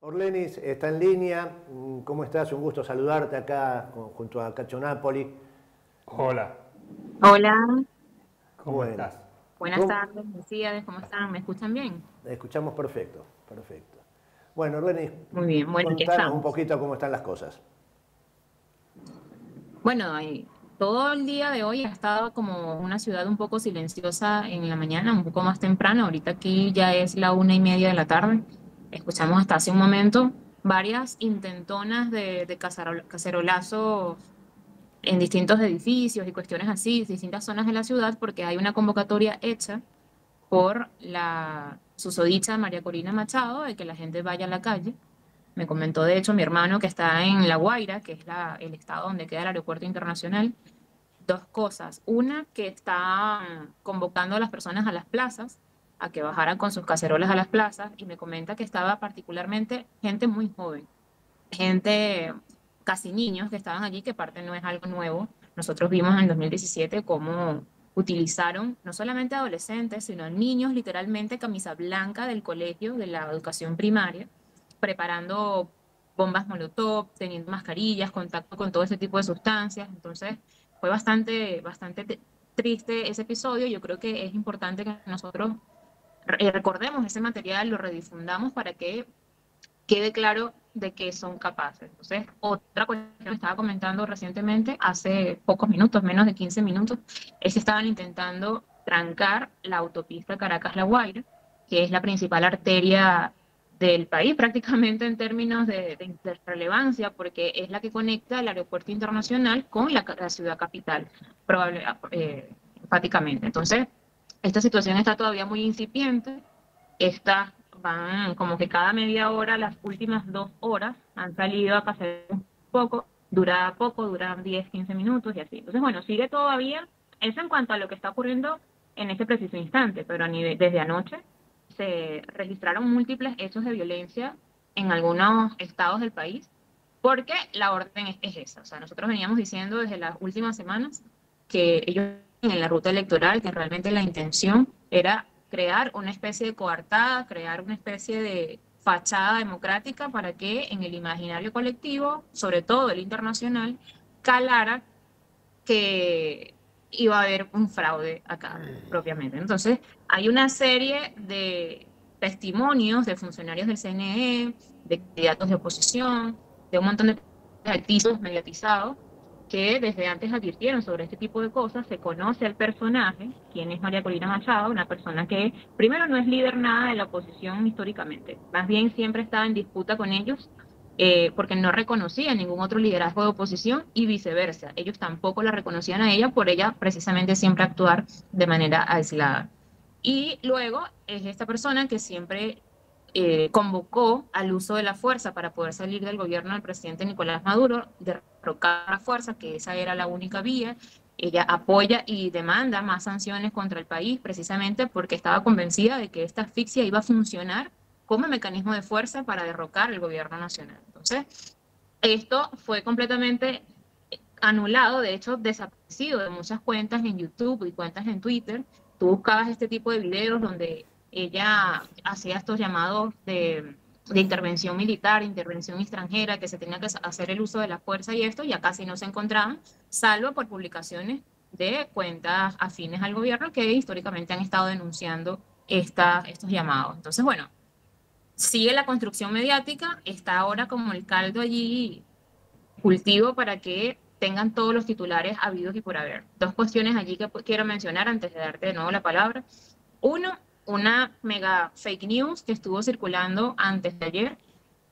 Orlenis está en línea. ¿Cómo estás? Un gusto saludarte acá junto a Cacho Napoli. Hola, Hola, ¿cómo Bueno, estás? buenas ¿cómo? tardes, buenos días, ¿cómo están? ¿Me escuchan bien? Escuchamos perfecto, perfecto. Bueno, Orlenis, Muy bien, bueno, aquí contanos un estamos. poquito cómo están las cosas. Bueno, todo el día de hoy ha estado como una ciudad un poco silenciosa en la mañana, un poco más temprano. Ahorita aquí ya es la 1:30 de la tarde. Escuchamos hasta hace un momento varias intentonas de cacerolazos en distintos edificios y cuestiones así, distintas zonas de la ciudad, porque hay una convocatoria hecha por la susodicha María Corina Machado de que la gente vaya a la calle. Me comentó, de hecho, mi hermano que está en La Guaira, que es el estado donde queda el aeropuerto internacional, dos cosas. Una, que está convocando a las personas a las plazas, a que bajaran con sus cacerolas a las plazas, y me comenta que estaba particularmente gente muy joven, gente, casi niños que estaban allí, que parte no es algo nuevo. Nosotros vimos en el 2017 cómo utilizaron no solamente adolescentes, sino niños, literalmente camisa blanca del colegio, de la educación primaria, preparando bombas molotov, teniendo mascarillas, contacto con todo ese tipo de sustancias. Entonces, fue bastante triste ese episodio. Yo creo que es importante que nosotros recordemos ese material, lo redifundamos para que quede claro de que son capaces. Entonces, otra cuestión que estaba comentando recientemente, hace pocos minutos, menos de 15 minutos, es que estaban intentando trancar la autopista Caracas-La Guaira, que es la principal arteria del país prácticamente en términos de relevancia, porque es la que conecta el aeropuerto internacional con la ciudad capital, enfáticamente. Entonces, esta situación está todavía muy incipiente. Estas van como que cada media hora, las últimas 2 horas han salido a pasear un poco, dura 10, 15 minutos y así. Entonces, bueno, sigue todavía. Eso en cuanto a lo que está ocurriendo en este preciso instante, pero desde anoche se registraron múltiples hechos de violencia en algunos estados del país, porque la orden es esa. O sea, nosotros veníamos diciendo desde las últimas semanas que ellos en la ruta electoral, que realmente la intención era crear una especie de coartada, crear una especie de fachada democrática para que en el imaginario colectivo, sobre todo el internacional, calara que iba a haber un fraude acá propiamente. Entonces, hay una serie de testimonios de funcionarios del CNE, de candidatos de oposición, de un montón de activos mediatizados que desde antes advirtieron sobre este tipo de cosas. Se conoce al personaje, quien es María Corina Machado, una persona que primero no es líder nada de la oposición históricamente, más bien siempre estaba en disputa con ellos, porque no reconocía ningún otro liderazgo de oposición y viceversa. Ellos tampoco la reconocían a ella por ella precisamente siempre actuar de manera aislada. Y luego es esta persona que siempre convocó al uso de la fuerza para poder salir del gobierno del presidente Nicolás Maduro, derrocar la fuerza, que esa era la única vía. Ella apoya y demanda más sanciones contra el país precisamente porque estaba convencida de que esta asfixia iba a funcionar como mecanismo de fuerza para derrocar el gobierno nacional. Entonces, esto fue completamente anulado, de hecho, desaparecido de muchas cuentas en YouTube y cuentas en Twitter. Tú buscabas este tipo de videos donde ella hacía estos llamados de intervención militar, intervención extranjera, que se tenía que hacer el uso de la fuerza y esto, ya casi no se encontraban, salvo por publicaciones de cuentas afines al gobierno que históricamente han estado denunciando estos llamados. Entonces, bueno, sigue la construcción mediática, está ahora como el caldo allí cultivo para que tengan todos los titulares habidos y por haber. Dos cuestiones allí que quiero mencionar antes de darte de nuevo la palabra. Uno, una mega fake news que estuvo circulando antes de ayer,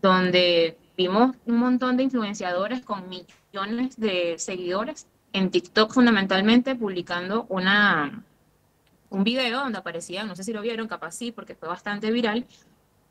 donde vimos un montón de influenciadores con millones de seguidores en TikTok fundamentalmente publicando un video donde aparecían, no sé si lo vieron, capaz sí, porque fue bastante viral,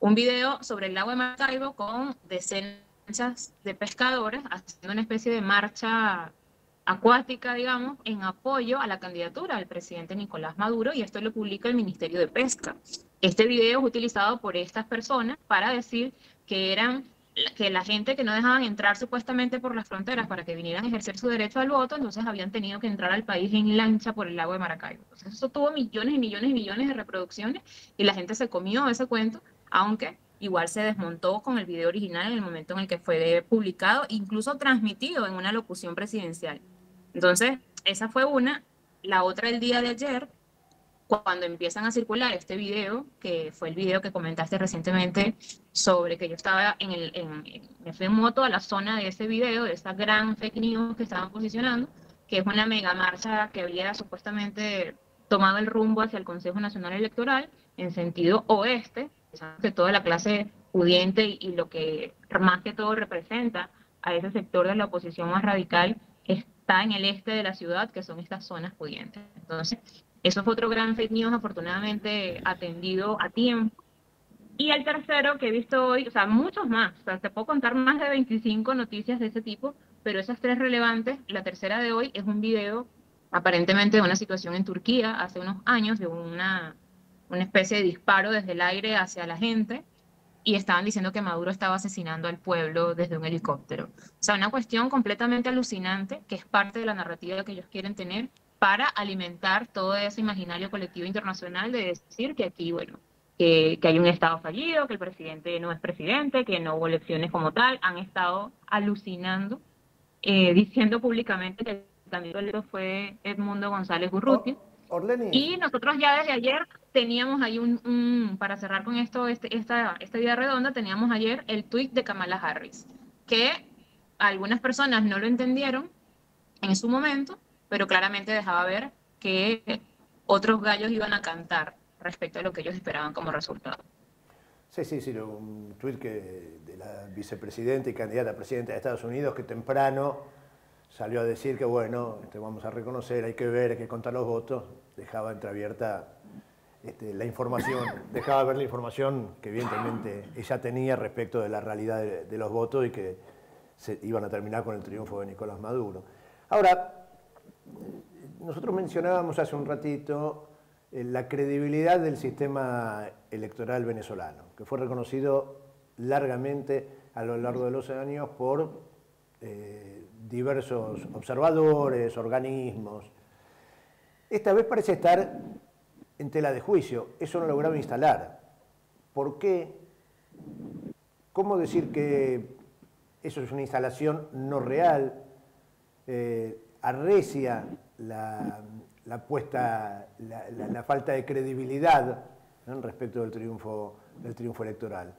un video sobre el lago de Maracaibo con decenas de pescadores haciendo una especie de marcha acuática, digamos, en apoyo a la candidatura del presidente Nicolás Maduro, y esto lo publica el Ministerio de Pesca. Este video es utilizado por estas personas para decir que eran que la gente que no dejaban entrar supuestamente por las fronteras para que vinieran a ejercer su derecho al voto, entonces habían tenido que entrar al país en lancha por el lago de Maracaibo. Entonces eso tuvo millones y millones y millones de reproducciones y la gente se comió ese cuento, aunque igual se desmontó con el video original en el momento en el que fue publicado, incluso transmitido en una locución presidencial. Entonces, esa fue una. La otra, el día de ayer, cuando empiezan a circular este video, que fue el video que comentaste recientemente, sobre que yo estaba me fui en moto a la zona de ese video, de esa gran fake news que estaban posicionando, que es una mega marcha que había supuestamente tomado el rumbo hacia el Consejo Nacional Electoral en sentido oeste, que toda la clase pudiente y lo que más que todo representa a ese sector de la oposición más radical está en el este de la ciudad, que son estas zonas pudientes. Entonces, eso fue otro gran fake news, afortunadamente atendido a tiempo. Y el tercero que he visto hoy, o sea, muchos más, o sea, te puedo contar más de 25 noticias de ese tipo, pero esas tres relevantes. La tercera de hoy es un video aparentemente de una situación en Turquía hace unos años, de una especie de disparo desde el aire hacia la gente, y estaban diciendo que Maduro estaba asesinando al pueblo desde un helicóptero. O sea, una cuestión completamente alucinante, que es parte de la narrativa que ellos quieren tener para alimentar todo ese imaginario colectivo internacional de decir que aquí, bueno, que hay un Estado fallido, que el presidente no es presidente, que no hubo elecciones como tal. Han estado alucinando, diciendo públicamente que el candidato electo fue Edmundo González Urrutia. Orleni. Y nosotros ya desde ayer teníamos ahí para cerrar con esto, esta idea redonda, teníamos ayer el tuit de Kamala Harris, que algunas personas no lo entendieron en su momento, pero claramente dejaba ver que otros gallos iban a cantar respecto a lo que ellos esperaban como resultado. Sí, un tuit de la vicepresidenta y candidata a presidenta de Estados Unidos, que temprano salió a decir que, bueno, vamos a reconocer, hay que ver, hay que contar los votos. Dejaba entreabierta la información, dejaba ver la información que evidentemente ella tenía respecto de la realidad de los votos y que se iban a terminar con el triunfo de Nicolás Maduro. Ahora, nosotros mencionábamos hace un ratito la credibilidad del sistema electoral venezolano, que fue reconocido largamente a lo largo de los años por diversos observadores, organismos. Esta vez parece estar en tela de juicio. Eso no lograba instalar. ¿Por qué? ¿Cómo decir que eso es una instalación no real? Arrecia la falta de credibilidad, ¿no?, respecto del triunfo electoral.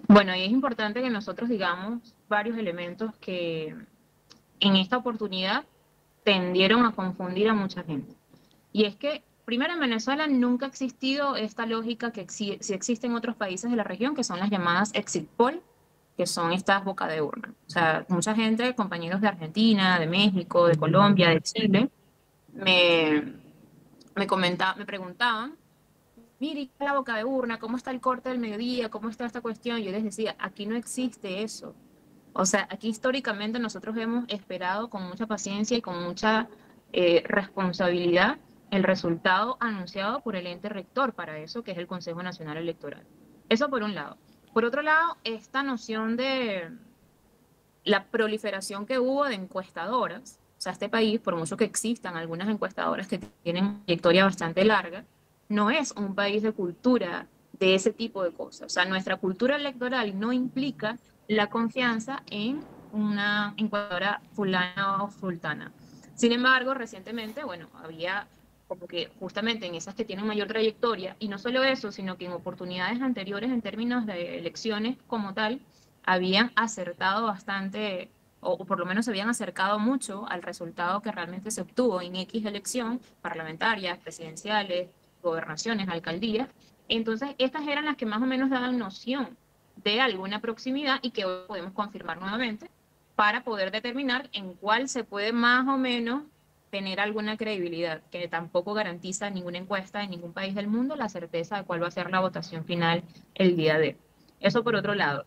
Bueno, y es importante que nosotros digamos varios elementos que en esta oportunidad tendieron a confundir a mucha gente. Y es que, primero, en Venezuela nunca ha existido esta lógica que sí existe en otros países de la región, que son las llamadas exit poll, que son estas boca de urna. O sea, mucha gente, compañeros de Argentina, de México, de Colombia, de Chile, me preguntaban, mire, ¿qué es la boca de urna? ¿Cómo está el corte del mediodía? ¿Cómo está esta cuestión? Yo les decía, aquí no existe eso. O sea, aquí históricamente nosotros hemos esperado con mucha paciencia y con mucha responsabilidad el resultado anunciado por el ente rector para eso, que es el Consejo Nacional Electoral. Eso por un lado. Por otro lado, esta noción de la proliferación que hubo de encuestadoras. O sea, este país, por mucho que existan algunas encuestadoras que tienen una trayectoria bastante larga, no es un país de cultura de ese tipo de cosas. O sea, nuestra cultura electoral no implica la confianza en una encuestadora fulana o sultana. Sin embargo, recientemente, bueno, había como que justamente en esas que tienen mayor trayectoria, y no solo eso, sino que en oportunidades anteriores en términos de elecciones como tal, habían acertado bastante, o por lo menos se habían acercado mucho al resultado que realmente se obtuvo en X elección, parlamentarias, presidenciales, gobernaciones, alcaldías. Entonces, estas eran las que más o menos daban noción de alguna proximidad y que hoy podemos confirmar nuevamente para poder determinar en cuál se puede más o menos tener alguna credibilidad, que tampoco garantiza ninguna encuesta en ningún país del mundo la certeza de cuál va a ser la votación final el día de. Eso por otro lado.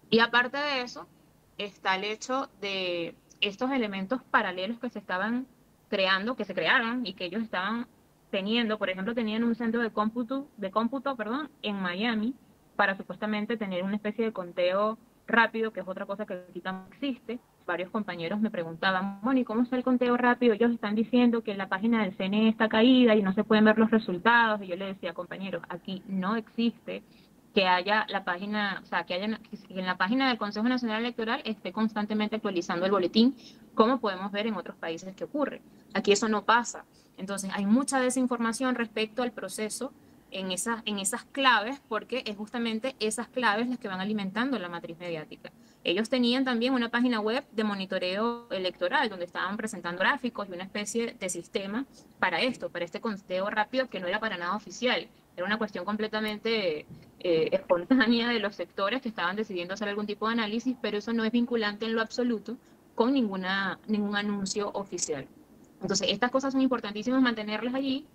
Y aparte de eso, está el hecho de estos elementos paralelos que se estaban creando, que se crearon y que ellos estaban teniendo. Por ejemplo, tenían un centro de cómputo, en Miami para supuestamente tener una especie de conteo rápido, que es otra cosa que aquí tampoco existe. varios compañeros me preguntaban, bueno, ¿y cómo está el conteo rápido? Ellos están diciendo que la página del CNE está caída y no se pueden ver los resultados. Y yo les decía, compañeros, aquí no existe que haya la página, o sea, que en la página del Consejo Nacional Electoral esté constantemente actualizando el boletín, como podemos ver en otros países que ocurre. Aquí eso no pasa. Entonces, hay mucha desinformación respecto al proceso en esas claves, porque es justamente esas claves las que van alimentando la matriz mediática. Ellos tenían también una página web de monitoreo electoral, donde estaban presentando gráficos y una especie de sistema para esto, para este conteo rápido que no era para nada oficial. Era una cuestión completamente espontánea de los sectores que estaban decidiendo hacer algún tipo de análisis, pero eso no es vinculante en lo absoluto con ningún anuncio oficial. Entonces, estas cosas son importantísimas mantenerlas allí,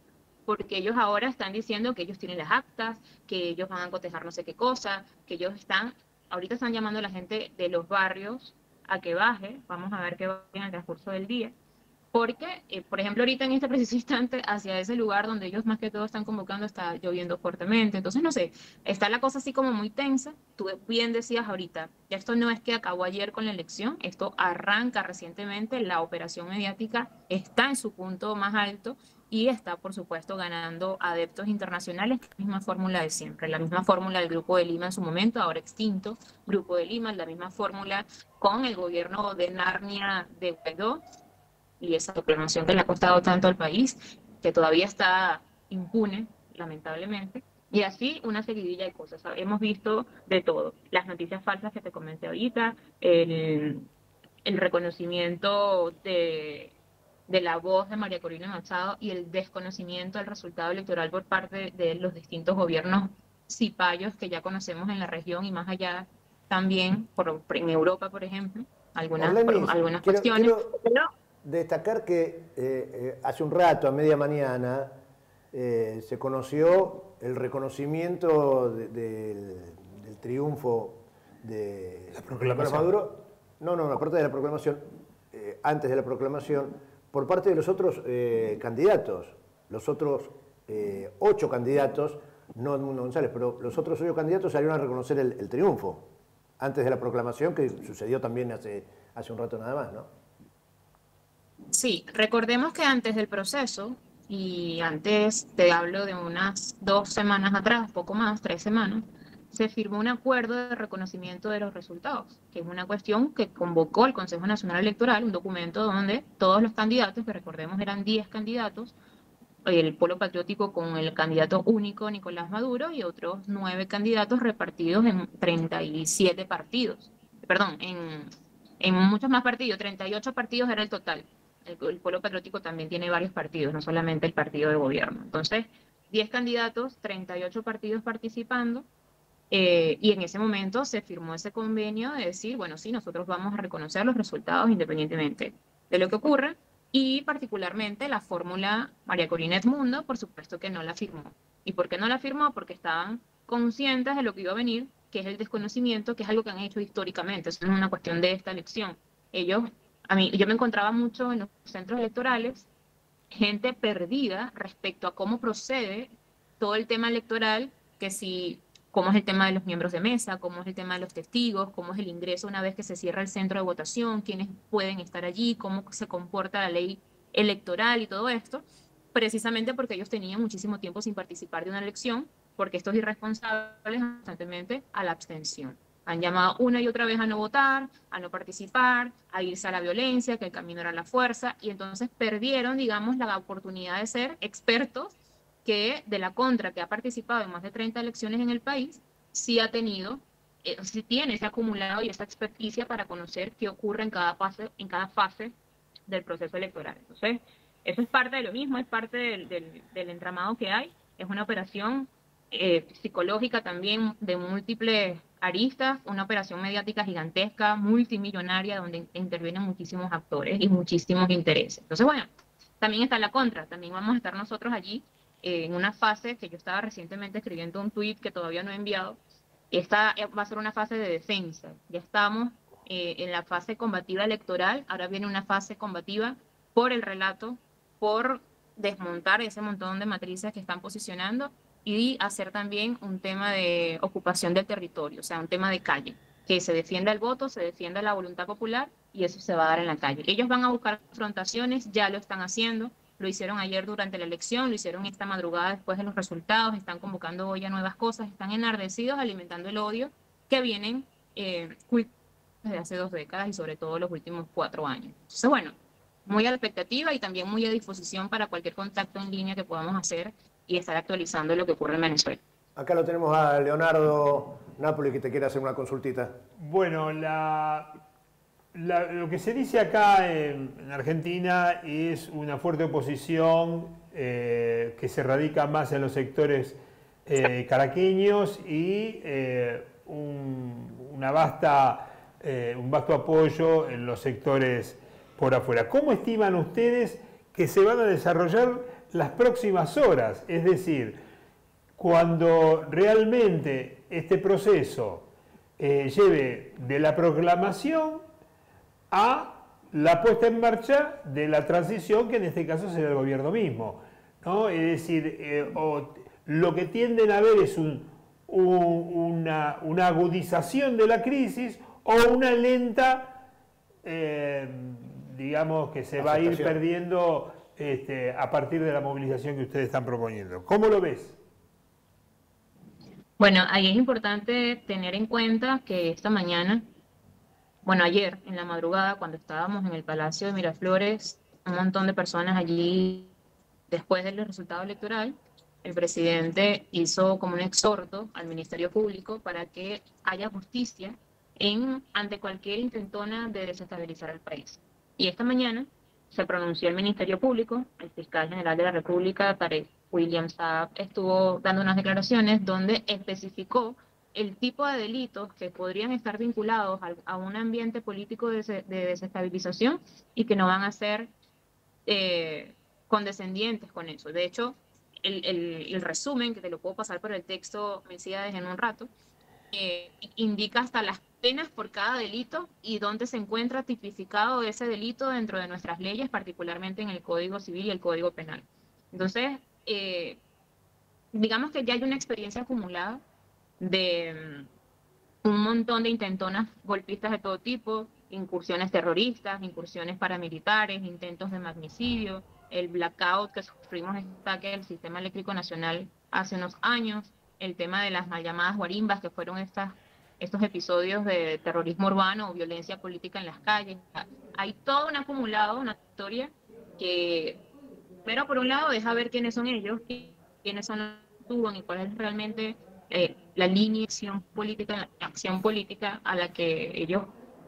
porque ellos ahora están diciendo que ellos tienen las actas, que ellos van a cotejar no sé qué cosa, que ellos ahorita están llamando a la gente de los barrios a que baje, vamos a ver qué va en el transcurso del día, porque, por ejemplo, ahorita en este preciso instante, hacia ese lugar donde ellos más que todo están convocando, está lloviendo fuertemente. Entonces, no sé, está la cosa así como muy tensa. Tú bien decías ahorita, ya esto no es que acabó ayer con la elección, esto arranca recientemente, la operación mediática está en su punto más alto y está, por supuesto, ganando adeptos internacionales, la misma fórmula de siempre, la misma fórmula del Grupo de Lima en su momento, ahora extinto, Grupo de Lima, la misma fórmula con el gobierno de Narnia de Guaidó, y esa proclamación que le ha costado tanto al país, que todavía está impune, lamentablemente. Y así una seguidilla de cosas. Hemos visto de todo. Las noticias falsas que te comenté ahorita, el reconocimiento de la voz de María Corina Machado y el desconocimiento del resultado electoral por parte de los distintos gobiernos cipayos que ya conocemos en la región y más allá también, en Europa, por ejemplo, Orlenis, algunas quiero, cuestiones. quiero destacar que hace un rato, a media mañana, se conoció el reconocimiento del triunfo de La proclamación. Nicolás Maduro. No, aparte de la proclamación, antes de la proclamación, por parte de los otros candidatos, los otros 8 candidatos, no Edmundo González, pero los otros 8 candidatos salieron a reconocer el triunfo antes de la proclamación, que sucedió también hace un rato nada más, ¿no? Sí, recordemos que antes del proceso, y antes te hablo de unas 2 semanas atrás, poco más, 3 semanas, se firmó un acuerdo de reconocimiento de los resultados, que es una cuestión que convocó el Consejo Nacional Electoral, un documento donde todos los candidatos, que recordemos eran 10 candidatos, el Polo Patriótico con el candidato único Nicolás Maduro y otros 9 candidatos repartidos en 37 partidos, perdón, en muchos más partidos, 38 partidos era el total. El Polo Patriótico también tiene varios partidos, no solamente el partido de gobierno. Entonces, 10 candidatos, 38 partidos participando, y en ese momento se firmó ese convenio de decir, bueno, sí, nosotros vamos a reconocer los resultados independientemente de lo que ocurra, y particularmente la fórmula María Corina Edmundo, por supuesto que no la firmó. ¿Y por qué no la firmó? Porque estaban conscientes de lo que iba a venir, que es el desconocimiento, que es algo que han hecho históricamente, eso no es una cuestión de esta elección. Yo me encontraba mucho en los centros electorales, gente perdida respecto a cómo procede todo el tema electoral, que si, cómo es el tema de los miembros de mesa, cómo es el tema de los testigos, cómo es el ingreso una vez que se cierra el centro de votación, quiénes pueden estar allí, cómo se comporta la ley electoral y todo esto, precisamente porque ellos tenían muchísimo tiempo sin participar de una elección, porque estos irresponsables constantemente a la abstención. Han llamado una y otra vez a no votar, a no participar, a irse a la violencia, que el camino era la fuerza, y entonces perdieron, digamos, la oportunidad de ser expertos que de la contra, que ha participado en más de 30 elecciones en el país, sí ha tenido, sí tiene ese acumulado y esa experticia para conocer qué ocurre en cada fase del proceso electoral. Entonces, eso es parte de lo mismo, es parte del entramado que hay, es una operación psicológica también de múltiples aristas, una operación mediática gigantesca, multimillonaria, donde intervienen muchísimos actores y muchísimos intereses. Entonces, bueno, también está la contra, también vamos a estar nosotros allí en una fase que yo estaba recientemente escribiendo un tweet que todavía no he enviado. Esta va a ser una fase de defensa. Ya estamos en la fase combativa electoral, ahora viene una fase combativa por el relato, por desmontar ese montón de matrices que están posicionando y hacer también un tema de ocupación del territorio, o sea, un tema de calle, que se defienda el voto, se defienda la voluntad popular y eso se va a dar en la calle. Ellos van a buscar confrontaciones, ya lo están haciendo, lo hicieron ayer durante la elección, lo hicieron esta madrugada después de los resultados, están convocando hoy a nuevas cosas, están enardecidos alimentando el odio que vienen desde hace 2 décadas y sobre todo los últimos 4 años. Entonces, bueno, muy a la expectativa y también muy a disposición para cualquier contacto en línea que podamos hacer y estar actualizando lo que ocurre en Venezuela. Acá lo tenemos a Leonardo Napoli que te quiere hacer una consultita. Bueno, lo que se dice acá en Argentina es una fuerte oposición que se radica más en los sectores caraqueños y un vasto apoyo en los sectores por afuera. ¿Cómo estiman ustedes que se van a desarrollar las próximas horas? Es decir, cuando realmente este proceso lleve de la proclamación a la puesta en marcha de la transición, que en este caso será el gobierno mismo, ¿no? Es decir, lo que tienden a ver es una agudización de la crisis o una lenta, digamos, que se va a ir perdiendo a partir de la movilización que ustedes están proponiendo. ¿Cómo lo ves? Bueno, ahí es importante tener en cuenta que esta mañana, bueno, ayer en la madrugada, cuando estábamos en el Palacio de Miraflores, un montón de personas allí, después del resultado electoral, el presidente hizo como un exhorto al Ministerio Público para que haya justicia ante cualquier intentona de desestabilizar el país. Y esta mañana se pronunció el Ministerio Público, el fiscal general de la República, Tarek William Saab, estuvo dando unas declaraciones donde especificó el tipo de delitos que podrían estar vinculados a un ambiente político de desestabilización y que no van a ser condescendientes con eso. De hecho, el resumen, que te lo puedo pasar por el texto, Mesías, en un rato, indica hasta las penas por cada delito y dónde se encuentra tipificado ese delito dentro de nuestras leyes, particularmente en el Código Civil y el Código Penal. Entonces, digamos que ya hay una experiencia acumulada de un montón de intentonas golpistas de todo tipo, incursiones terroristas, incursiones paramilitares, intentos de magnicidio, el blackout que sufrimos en el ataque del Sistema Eléctrico Nacional hace unos años, el tema de las mal llamadas guarimbas, que fueron estos episodios de terrorismo urbano o violencia política en las calles. Hay todo un acumulado, una historia que, pero por un lado, deja ver quiénes son ellos, quiénes son los que actúan y cuál es realmente la línea de acción política a la que ellos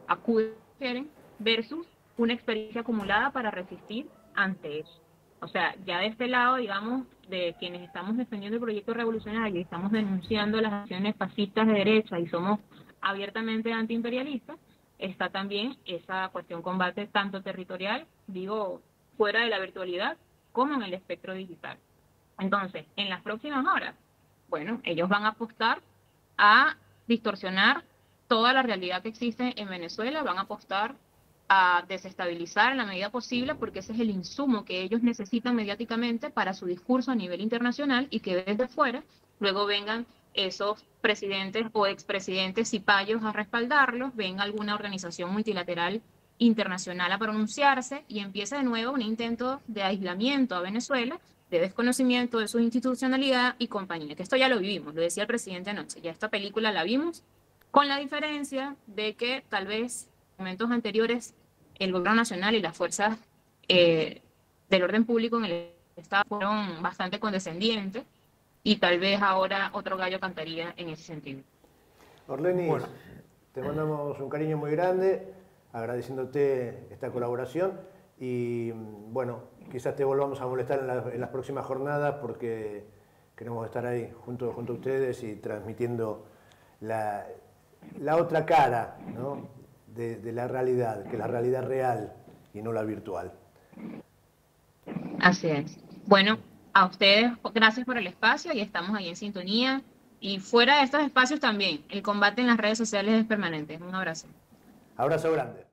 acuden versus una experiencia acumulada para resistir ante eso. O sea, ya de este lado, digamos, de quienes estamos defendiendo el proyecto revolucionario y estamos denunciando las acciones fascistas de derecha y somos abiertamente antiimperialistas, está también esa cuestión combate tanto territorial, digo, fuera de la virtualidad, como en el espectro digital. Entonces, en las próximas horas, bueno, ellos van a apostar a distorsionar toda la realidad que existe en Venezuela, van a apostar a desestabilizar en la medida posible, porque ese es el insumo que ellos necesitan mediáticamente para su discurso a nivel internacional y que desde fuera luego vengan esos presidentes o expresidentes cipayos a respaldarlos, venga alguna organización multilateral internacional a pronunciarse y empieza de nuevo un intento de aislamiento a Venezuela, de desconocimiento de su institucionalidad y compañía, que esto ya lo vivimos, lo decía el presidente anoche, ya esta película la vimos, con la diferencia de que tal vez en momentos anteriores el gobierno nacional y las fuerzas del orden público en el Estado fueron bastante condescendientes y tal vez ahora otro gallo cantaría en ese sentido. Orlenis, bueno, te mandamos un cariño muy grande, agradeciéndote esta colaboración y bueno, quizás te volvamos a molestar en las próximas jornadas porque queremos estar ahí junto a ustedes y transmitiendo la otra cara, ¿no?, de la realidad, que es la realidad real y no la virtual. Así es. Bueno, a ustedes gracias por el espacio y estamos ahí en sintonía. Y fuera de estos espacios también, el combate en las redes sociales es permanente. Un abrazo. Abrazo grande.